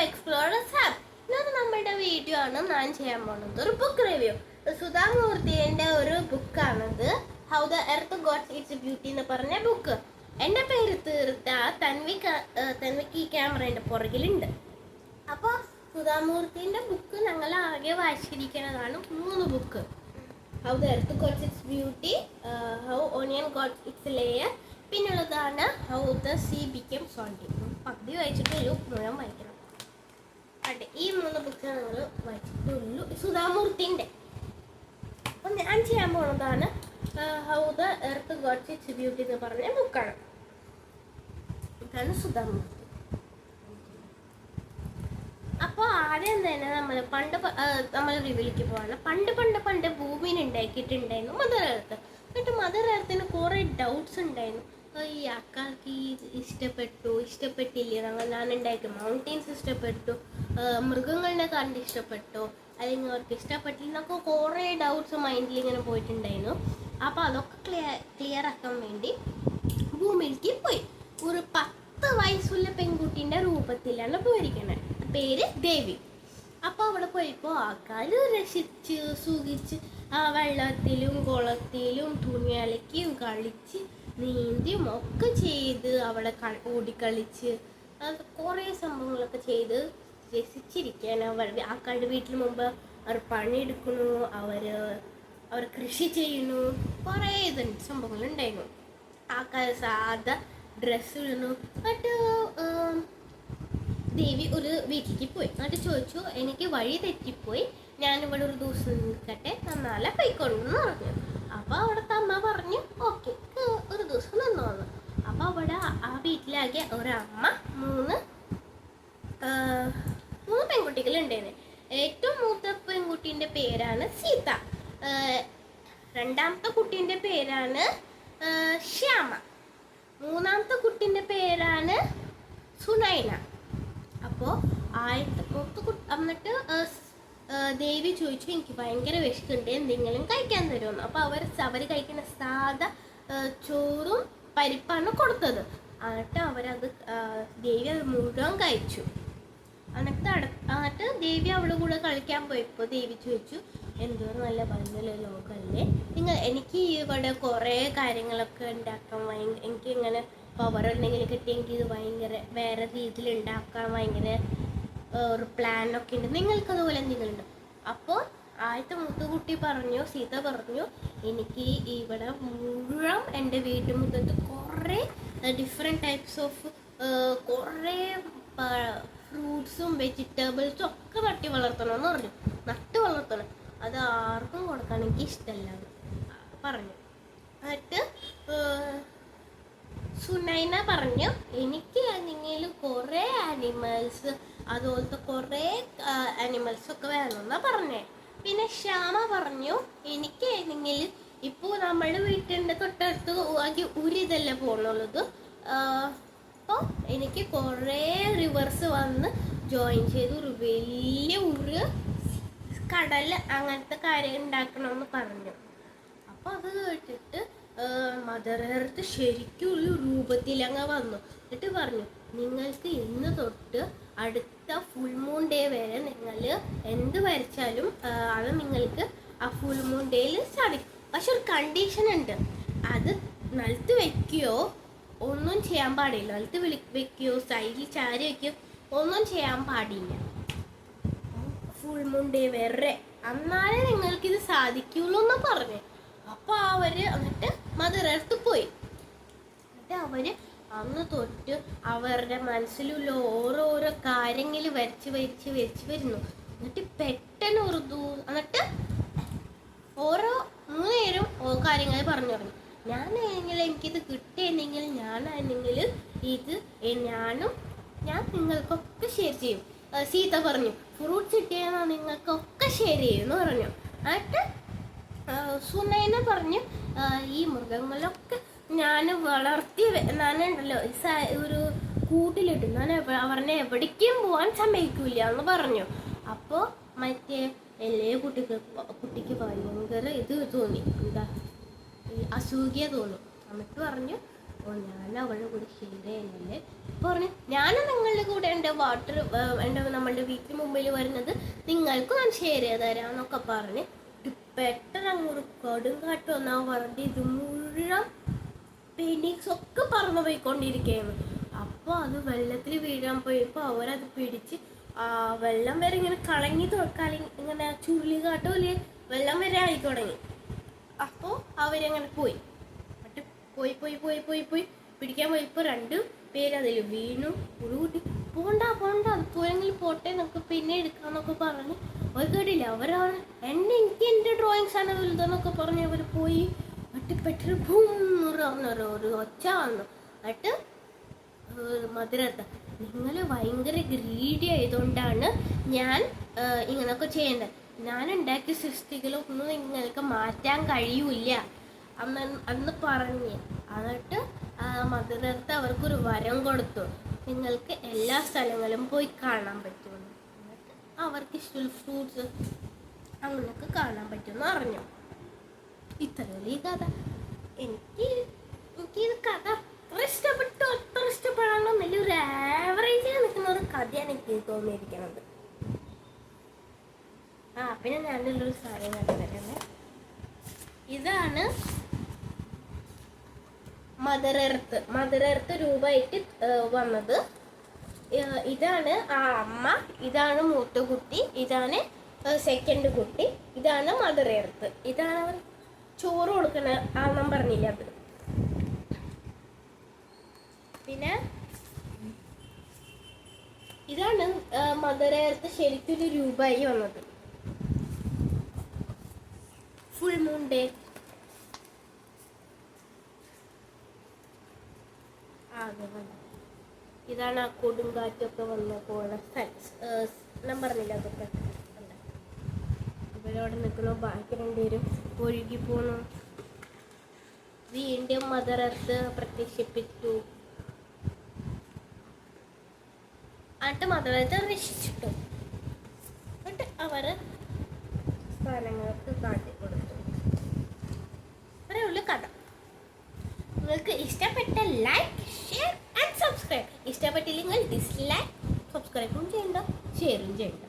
Explorers app. ഇന്നത് നമ്മുടെ video ആണ് ഞാൻ ചെയ്യാൻ പോകുന്നത് ഒരു ബുക്ക് റിവ്യൂ. സുധാമൂർത്തിയുടെ ഒരു ബുക്കാണിത്. How the earth gots its beauty എന്ന് പറഞ്ഞ ബുക്ക്. എൻ്റെ പേര് തീർത്ത തൻവിക്ക് ഈ ക്യാമറേൻ്റെ പുറകിലുണ്ട്. അപ്പോൾ സുധാമൂർത്തിൻ്റെ ബുക്ക് ഞങ്ങൾ ആകെ വായിച്ചിരിക്കുന്നതാണ് 3 book. How the earth gots its beauty, how onion gots its layer, പിന്നുള്ളതാണ് how the sea become salty. പകുതി വായിച്ചിട്ടുള്ളൂ, മുഴുവൻ വായിക്കണം. അതെ, ഈ 3 ബുക്ക് ഞങ്ങൾ വായിച്ചിട്ടുള്ളൂ സുധാമൂർത്തിൻ്റെ. അപ്പം ഞാൻ ചെയ്യാൻ പോകുന്നതാണ് how the earth gots its beauty എന്ന് പറഞ്ഞ ബുക്കാണ്. ഇതാണ് സുധാമൂർത്തി. അപ്പോൾ ആദ്യം തന്നെ നമ്മൾ റിവ്യൂലേക്ക് പോവാണ്. പണ്ട് ഭൂമിയിൽ ഉണ്ടാക്കിയിട്ടുണ്ടായിരുന്നു മദർ എർത്ത്. എന്നിട്ട് മദർ എർത്തിന് കുറേ ഡൗട്ട്സ് ഉണ്ടായിരുന്നു. ഈ ആൾക്കാർക്ക് ഇഷ്ടപ്പെട്ടില്ലേ, ഞാൻ ഉണ്ടാക്കിയ മൗണ്ടെയിൻസ് ഇഷ്ടപ്പെട്ടു, മൃഗങ്ങളെ കണ്ട് ഇഷ്ടപ്പെട്ടു, അല്ലെങ്കിൽ അവർക്ക് ഇഷ്ടപ്പെട്ടില്ല എന്നൊക്കെ കുറേ ഡൗട്ട്സ് മൈൻഡിൽ ഇങ്ങനെ പോയിട്ടുണ്ടായിരുന്നു. അപ്പോൾ അതൊക്കെ ക്ലിയർ ആക്കാൻ വേണ്ടി ഭൂമിയിലേക്ക് പോയി. ഒരു 10 വയസ്സുള്ള പെൺകുട്ടീൻ്റെ രൂപത്തിലാണ് പോയിരിക്കുന്നത്. പേര് ദേവി. അപ്പോൾ അവിടെ പോയപ്പോൾ ആൾക്കാർ രസിച്ച് സുഖിച്ച് ആ വെള്ളത്തിലും കുളത്തിലും തുണി അലക്കിയും കളിച്ച് നീന്തിയും ഒക്കെ ചെയ്ത് അവിടെ ഓടിക്കളിച്ച് കുറേ സംഭവങ്ങളൊക്കെ ചെയ്ത് രസിച്ചിരിക്കാൻ ആൾക്കാരുടെ വീട്ടിൽ മുമ്പ് അവർ പണിയെടുക്കുന്നു, അവർ കൃഷി ചെയ്യുന്നു, കുറേ സംഭവങ്ങളുണ്ടായിരുന്നു. ആൾക്കാർ സാധാ ഡ്രസ്സ് ഇടുന്നു. എന്നിട്ട് ദേവി ഒരു വീട്ടിലേക്ക് പോയി. എന്നിട്ട് ചോദിച്ചു, എനിക്ക് വഴി തെറ്റിപ്പോയി, ഞാനിവിടെ ഒരു ദിവസം നിൽക്കട്ടെ, നന്നാലെ പോയിക്കൊണ്ടെന്ന് പറഞ്ഞു. അപ്പോൾ അവിടുത്തെ അമ്മ പറഞ്ഞു ഓക്കെ, ഒരു ദിവസം നിന്നോന്ന്. അപ്പോൾ അവിടെ ആ വീട്ടിലാകെ ഒരമ്മ 3 പെൺകുട്ടികളുണ്ടായിരുന്നു. ഏറ്റവും മൂത്ത പെൺകുട്ടീൻ്റെ പേരാണ് സീത, രണ്ടാമത്തെ കുട്ടീൻ്റെ പേരാണ് ശ്യാമ, മൂന്നാമത്തെ കുട്ടീൻ്റെ പേരാണ് സുനൈന. അപ്പോൾ എന്നിട്ട് ദേവി ചോദിച്ചു, എനിക്ക് ഭയങ്കര വിശക്കുണ്ട്, എന്തെങ്കിലും കഴിക്കാൻ തരുമെന്ന്. അപ്പോൾ അവർ കഴിക്കുന്ന സാധാ ചോറും പരിപ്പാണ് കൊടുത്തത്. എന്നിട്ട് ദേവി അത് മുഴുവൻ കഴിച്ചു. എന്നിട്ട് ദേവി അവളുടെ കൂടെ കളിക്കാൻ പോയപ്പോൾ ദേവി ചോദിച്ചു, എന്തോ നല്ല ഭംഗിയുള്ള ലോകമല്ലേ, എനിക്ക് ഇവിടെ കുറേ കാര്യങ്ങളൊക്കെ ഉണ്ടാക്കാൻ എനിക്ക് ഇങ്ങനെ പവർ ഉണ്ടെങ്കിൽ കിട്ടിയെങ്കിൽ ഇത് ഭയങ്കര വേറെ രീതിയിൽ ഉണ്ടാക്കാൻ ഭയങ്കര ഒരു പ്ലാനൊക്കെ ഉണ്ട്, നിങ്ങൾക്കതുപോലെ എന്തെങ്കിലും. അപ്പോൾ ആദ്യത്തെ മുത്തുകുട്ടി പറഞ്ഞു, സീത പറഞ്ഞു, എനിക്ക് ഇവിടെ മുഴുവൻ എൻ്റെ വീട്ടുമുറ്റത്ത് കുറേ ഡിഫറെൻറ്റ് ടൈപ്സ് ഓഫ് കുറേ ഫ്രൂട്ട്സും വെജിറ്റബിൾസും ഒക്കെ നട്ട് വളർത്തണം, അത് ആർക്കും കൊടുക്കാൻ എനിക്ക് ഇഷ്ടമല്ല പറഞ്ഞു. എന്നിട്ട് സുനൈന പറഞ്ഞു, എനിക്ക് നിങ്ങൾ കുറേ ആനിമൽസ് അതുപോലത്തെ കുറേ ആനിമൽസൊക്കെ വേണമെന്നാണ് പറഞ്ഞേ. പിന്നെ ശ്യാമ പറഞ്ഞു, എനിക്ക് നിങ്ങൾ ഇപ്പോൾ നമ്മുടെ വീട്ടിൻ്റെ തൊട്ടടുത്ത് ഇതല്ലേ പോകുന്നുള്ളത്, അപ്പോൾ എനിക്ക് കുറേ റിവേഴ്സ് വന്ന് ജോയിൻ ചെയ്ത് ഒരു വലിയ കടൽ അങ്ങനത്തെ കാര്യം ഉണ്ടാക്കണമെന്ന് പറഞ്ഞു. അപ്പോൾ അത് കേട്ടിട്ട് മദർ എർത്ത് ശരിക്കും ഒരു രൂപത്തിൽ അങ്ങ് വന്നു. എന്നിട്ട് പറഞ്ഞു, നിങ്ങൾക്ക് ഇന്ന് തൊട്ട് അടുത്ത ഫുൾ മൂൺ ഡേ വരെ നിങ്ങൾ എന്ത് വരച്ചാലും അത് നിങ്ങൾക്ക് ആ ഫുൾ മൂൺ ഡേയിൽ സാധിക്കും. പക്ഷെ ഒരു കണ്ടീഷൻ ഉണ്ട്, അത് നിലത്ത് വെക്കുകയോ ഒന്നും ചെയ്യാൻ പാടില്ല, നിലത്ത് വെക്കുകയോ സൈഡിൽ ചാരി വെക്കുകയോ ഒന്നും ചെയ്യാൻ പാടില്ല ഫുൾ മൂൺ ഡേ വരെ, എന്നാലേ നിങ്ങൾക്കിത് സാധിക്കുള്ളൂ എന്ന് പറഞ്ഞു. അപ്പോൾ എന്നിട്ട് മദർ എർത്ത് പോയി. എന്നിട്ട് അന്ന് തൊട്ട് അവരുടെ മനസ്സിലുള്ള ഓരോരോ കാര്യങ്ങൾ വരച്ച് വരുന്നു. എന്നിട്ട് പെട്ടെന്ന് എന്നിട്ട് ഓരോ 3 പേരും കാര്യങ്ങൾ പറഞ്ഞു തുടങ്ങി. ഞാനാണെങ്കിൽ എനിക്കിത് കിട്ടിയെങ്കിൽ ഞാനാണെങ്കിൽ ഞാൻ നിങ്ങൾക്കൊക്കെ ഷെയർ ചെയ്യും. സീത പറഞ്ഞു, ഫ്രൂട്ട്സ് കിട്ടിയാൽ നിങ്ങൾക്കൊക്കെ ഷെയർ ചെയ്യുമെന്ന് പറഞ്ഞു. എന്നിട്ട് സുനൈന പറഞ്ഞു, ഈ മൃഗങ്ങളൊക്കെ ഞാൻ ഞാനുണ്ടല്ലോ ഒരു കൂട്ടിലിട്ടു, ഞാൻ അവരെ എവിടേക്കും പോകാൻ സമ്മതിക്കില്ല എന്ന് പറഞ്ഞു. അപ്പോൾ മറ്റേ എല്ലാ കുട്ടിക്ക് ഭയങ്കര തോന്നി, അസൂയ തോന്നി. എന്നിട്ട് പറഞ്ഞു, അപ്പോൾ ഞാൻ അവളുടെ കൂടെ ഷെയർ ചെയ്യുന്നില്ലേ പറഞ്ഞു, ഞാനും നിങ്ങളുടെ കൂടെ എൻ്റെ നമ്മളുടെ വീട്ടിൽ മുമ്പിൽ വരുന്നത് നിങ്ങൾക്കും ഞാൻ ഷെയർ ചെയ്ത് തരാമെന്നൊക്കെ പറഞ്ഞ് പെട്ടെന്ന് അങ്ങോട്ട് കൊടുങ്കാറ്റ് വന്നാ പറഞ്ഞിട്ട് ഇത് മുഴുവൻ പെയിൻറ്റിങ്സ് ഒക്കെ പറന്നു പോയിക്കൊണ്ടിരിക്കുകയാണ്. അപ്പോൾ അത് വെള്ളത്തിൽ വീഴാൻ പോയപ്പോൾ അവരത് പിടിച്ച് വെള്ളം വരെ ഇങ്ങനെ ഇങ്ങനെ ചുഴലിക്കാട്ടില്ലേ വെള്ളം വരെ ആയി തുടങ്ങി. അപ്പോൾ അവരങ്ങനെ പോയി പോയി പോയി പോയി പോയി പോയി പിടിക്കാൻ പോയപ്പോൾ 2 പേര് അതിൽ വീണു. ഒരു കൂട്ടി പോണ്ട അത് പോയെങ്കിൽ പോട്ടെ നമുക്ക് പിന്നെ എടുക്കാന്നൊക്കെ പറഞ്ഞ് അവർ കേട്ടില്ല. എനിക്ക് എൻ്റെ ഡ്രോയിങ്സ് ആണ് വലുതെന്നൊക്കെ പറഞ്ഞ് അവർ പോയി. പെട്ടെന്ന് ഒരു ഒച്ച വന്നു. എന്നിട്ട് മധുരത്ത നിങ്ങൾ ഭയങ്കര ഗ്രീഡി ആയതുകൊണ്ടാണ് ഞാൻ ഇങ്ങനെയൊക്കെ ചെയ്യേണ്ടത്. ഞാൻ ഉണ്ടാക്കിയ സൃഷ്ടികളൊന്നും നിങ്ങൾക്ക് മാറ്റാൻ കഴിയൂല അന്ന് പറഞ്ഞ്. എന്നിട്ട് മധുരത്ത് അവർക്കൊരു വരം കൊടുത്തു, നിങ്ങൾക്ക് എല്ലാ സ്ഥലങ്ങളും പോയി കാണാൻ പറ്റുമെന്ന്. എന്നിട്ട് അവർക്ക് ഇഷ്ടമുള്ള ഫ്രൂട്ട്സ് അങ്ങനെയൊക്കെ കാണാൻ പറ്റുമെന്ന് അറിഞ്ഞു. ഇത്രയുള്ള ഈ കഥ എനിക്ക് കഥ അത്ര ഇഷ്ടപ്പെട്ടു. അത്ര ഇഷ്ടപ്പെടാനോ വലിയൊരു ആവറേജിൽ നിൽക്കുന്ന ഒരു കഥയാണ് എനിക്ക് തോന്നിയിരിക്കുന്നത്. പിന്നെ ഞാനുള്ളൊരു സാധനം കണ്ടുതരുന്നത് ഇതാണ് മദർ എർത്ത് രൂപമായിട്ട് വന്നത്. ഇതാണ് ആ അമ്മ, ഇതാണ് മൂത്ത കുട്ടി, ഇതാണ് സെക്കൻഡ് കുട്ടി, ഇതാണ് മദർ എർത്ത്. ഇതാണ് അവർ ചോറ് കൊടുക്കണ ആണെന്ന് പറഞ്ഞില്ല അത്. പിന്നെ ഇതാണ് മദർ എർത്ത് ശരിക്കൊരു രൂപമായി വന്നത്. ഫുൾ മൂൺ ഡേ ഇതാണ് ആ കൊടുങ്കാറ്റൊക്കെ വന്ന് പോണ ഞാൻ പറഞ്ഞില്ല അതൊക്കെ. ഇവരവിടെ നിൽക്കുന്നു, ബാക്കി 2 പേരും ഒഴുകി പോണു. വീണ്ടും മദർ എർത്ത് പ്രത്യക്ഷപ്പെട്ടു. എന്നിട്ട് മദർ എർത്ത് രക്ഷിച്ചിട്ടു. എന്നിട്ട് അവര് സ്ഥലങ്ങൾക്ക് കാട്ടിക്കൊടുത്തു. അത്രയുള്ള കഥ. നിങ്ങൾക്ക് ഇഷ്ടപ്പെട്ട ലൈക്ക്, ഷെയർ ആൻഡ് സബ്സ്ക്രൈബ്. ഇഷ്ടപ്പെട്ടില്ലെങ്കിൽ ഡിസ്ലൈക്ക്, സബ്സ്ക്രൈബും ചെയ്യണ്ട, ഷെയറും ചെയ്യണ്ട.